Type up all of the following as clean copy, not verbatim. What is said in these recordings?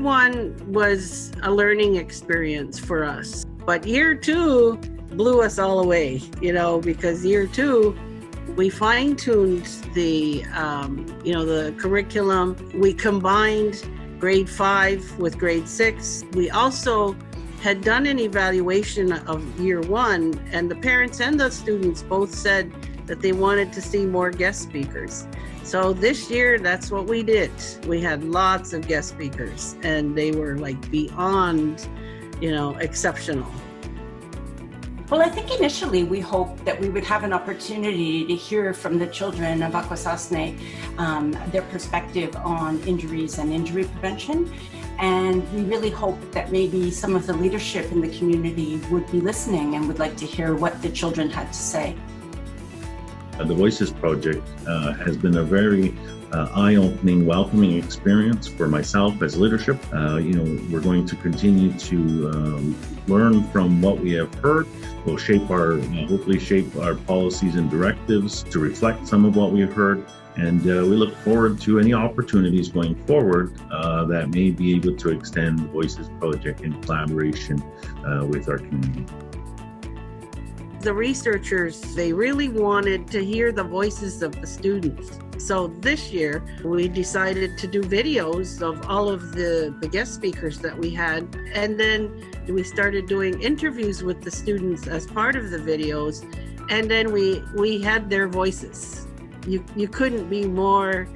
one was a learning experience for us, but year two blew us all away, because year two, we fine-tuned the curriculum. We combined grade 5 with grade 6. We also had done an evaluation of year one, and the parents and the students both said that they wanted to see more guest speakers. So this year, that's what we did. We had lots of guest speakers, and they were beyond, exceptional. Well, I think initially we hoped that we would have an opportunity to hear from the children of Akwesasne, their perspective on injuries and injury prevention. And we really hoped that maybe some of the leadership in the community would be listening and would like to hear what the children had to say. The Voices Project has been a very eye-opening, welcoming experience for myself as leadership. We're going to continue to learn from what we have heard. We'll hopefully shape our policies and directives to reflect some of what we've heard. And we look forward to any opportunities going forward that may be able to extend the Voices Project in collaboration with our community. The researchers, they really wanted to hear the voices of the students. So this year, we decided to do videos of all of the guest speakers that we had. And then we started doing interviews with the students as part of the videos. And then we had their voices. You couldn't be more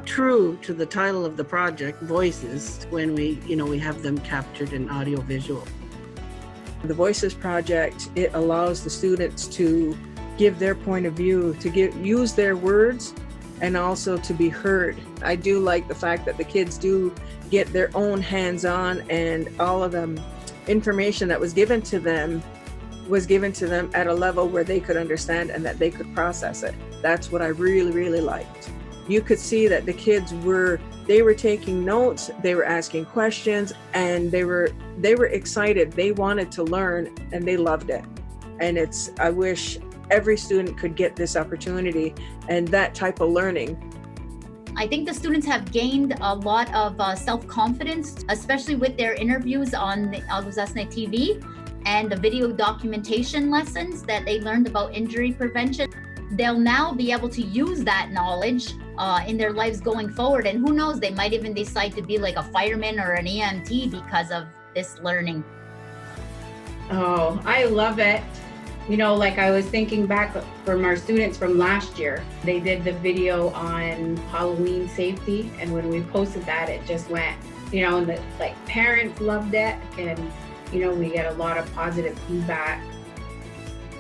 true to the title of the project, Voices, when we have them captured in audio visual. The Voices Project, it allows the students to give their point of view, to use their words, and also to be heard. I do like the fact that the kids do get their own hands-on, and all of the information that was given to them at a level where they could understand and that they could process it. That's what I really, really liked. You could see that the kids were taking notes, they were asking questions, and they were excited. They wanted to learn, and they loved it. And I wish every student could get this opportunity and that type of learning. I think the students have gained a lot of self-confidence, especially with their interviews on the Akwesasne TV and the video documentation lessons that they learned about injury prevention. They'll now be able to use that knowledge in their lives going forward. And who knows, they might even decide to be like a fireman or an EMT because of this learning. Oh, I love it. I was thinking back from our students from last year. They did the video on Halloween safety, and when we posted that, it just went, and the parents loved it, and we get a lot of positive feedback.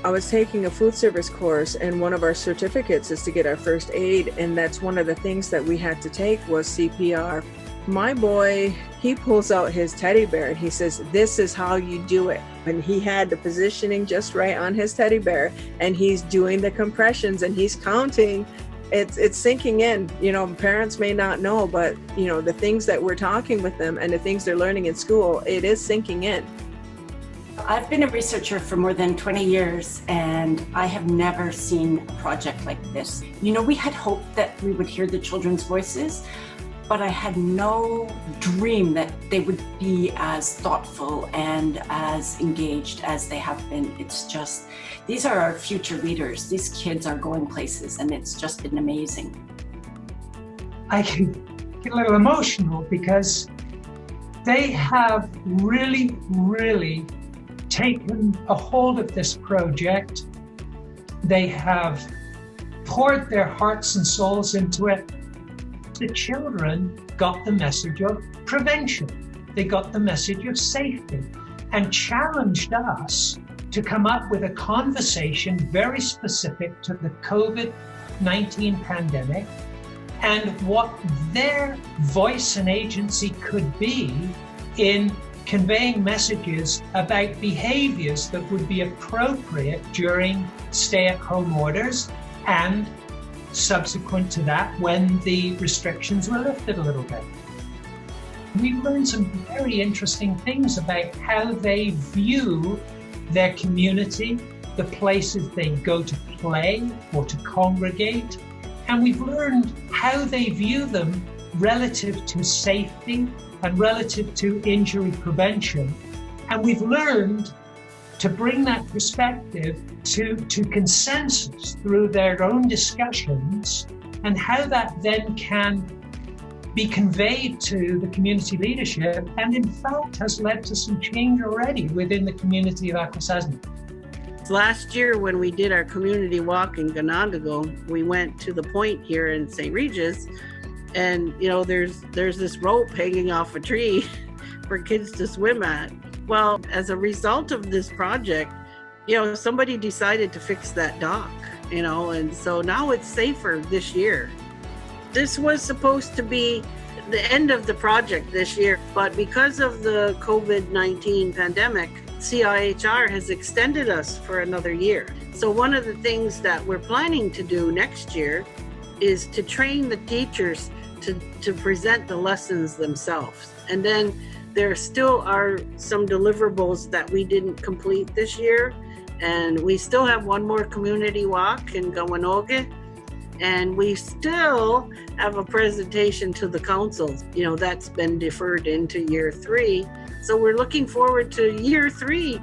I was taking a food service course, and one of our certificates is to get our first aid, and that's one of the things that we had to take was CPR. My boy, he pulls out his teddy bear and he says, "This is how you do it." And he had the positioning just right on his teddy bear, and he's doing the compressions and he's counting. It's sinking in. Parents may not know, but the things that we're talking with them and the things they're learning in school, it is sinking in. I've been a researcher for more than 20 years, and I have never seen a project like this. We had hoped that we would hear the children's voices, but I had no dream that they would be as thoughtful and as engaged as they have been. It's just, these are our future leaders. These kids are going places, and it's just been amazing. I can get a little emotional because they have really, really taken a hold of this project. They have poured their hearts and souls into it. The children got the message of prevention. They got the message of safety and challenged us to come up with a conversation very specific to the COVID-19 pandemic and what their voice and agency could be in conveying messages about behaviors that would be appropriate during stay-at-home orders and subsequent to that when the restrictions were lifted a little bit. We learned some very interesting things about how they view their community, the places they go to play or to congregate, and we've learned how they view them relative to safety and relative to injury prevention. And we've learned to bring that perspective to consensus through their own discussions, and how that then can be conveyed to the community leadership, and in fact has led to some change already within the community of Akwesasne. Last year when we did our community walk in Ganondago, we went to the point here in St. Regis, and there's this rope hanging off a tree for kids to swim at. Well, as a result of this project, somebody decided to fix that dock, and so now it's safer this year. This was supposed to be the end of the project this year, but because of the COVID-19 pandemic, CIHR has extended us for another year. So one of the things that we're planning to do next year is to train the teachers to present the lessons themselves. And then there still are some deliverables that we didn't complete this year. And we still have one more community walk in Gawanoge. And we still have a presentation to the council. That's been deferred into year 3. So we're looking forward to year 3